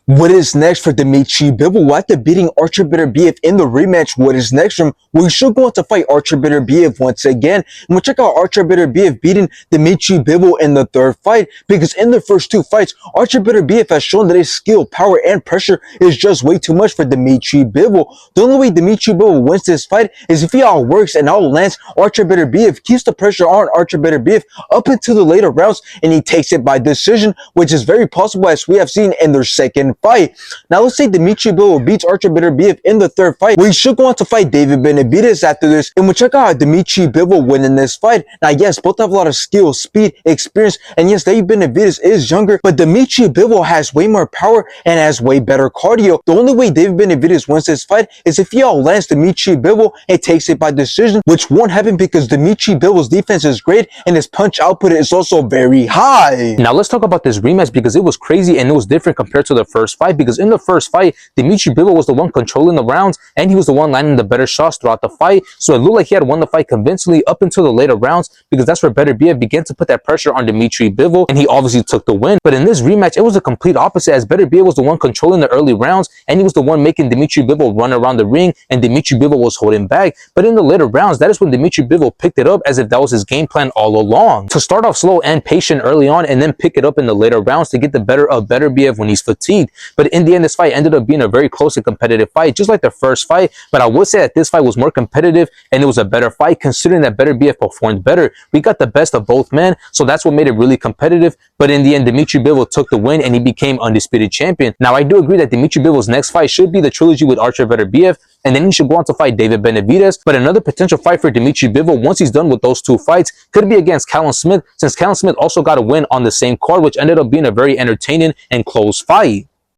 What is next for Dmitry Bivol? After beating Archer Beterbiev in the rematch, what is next from? We should go on to fight Archer Beterbiev once again. And we'll check out Archer Beterbiev beating Dmitry Bivol in the third fight, because in the first two fights, Archer Beterbiev has shown that his skill, power, and pressure is just way too much for Dmitry Bivol. The only way Dmitry Bivol wins this fight is if he outworks and outlands Archer Beterbiev, keeps the pressure on Archer Beterbiev up into the later rounds, and he takes it by decision, which is very possible as we have seen in their second fight. Now let's say Dmitry Bivol beats Archer Beterbiev in the third fight. We should go on to fight David Benavidez after this, and we'll check out how Dmitry Bivol win in this fight. Now yes, both have a lot of skill, speed, experience, and yes, David Benavidez is younger, but Dmitry Bivol has way more power and has way better cardio. The only way David Benavidez wins this fight is if he outlands Dmitry Bivol and takes it by decision, which won't happen because Dmitry Bivol's defense is great and his punch output is also very high. Now let's talk about this rematch, because it was crazy and it was different compared to the first fight, because in the first fight, Dmitry Bivol was the one controlling the rounds and he was the one landing the better shots throughout the fight. So it looked like he had won the fight convincingly up until the later rounds, because that's where Beterbiev began to put that pressure on Dmitry Bivol, and he obviously took the win. But in this rematch, it was the complete opposite, as Beterbiev was the one controlling the early rounds and he was the one making Dmitry Bivol run around the ring, and Dmitry Bivol was holding back. But in the later rounds, that is when Dmitry Bivol picked it up, as if that was his game plan all along, to start off slow and patient early on and then pick it up in the later rounds to get the better of Beterbiev when he's fatigued. But in the end, this fight ended up being a very close and competitive fight, just like the first fight. But I would say that this fight was more competitive and it was a better fight, considering that Beterbiev performed better. We got the best of both men, so that's what made it really competitive. But in the end, Dmitry Bivol took the win and he became undisputed champion. Now, I do agree that Dmitry Bivol's next fight should be the trilogy with Archer Beterbiev, and then he should go on to fight David Benavidez. But another potential fight for Dmitry Bivol, once he's done with those two fights, could be against Callum Smith, since Callum Smith also got a win on the same card, which ended up being a very entertaining and close fight.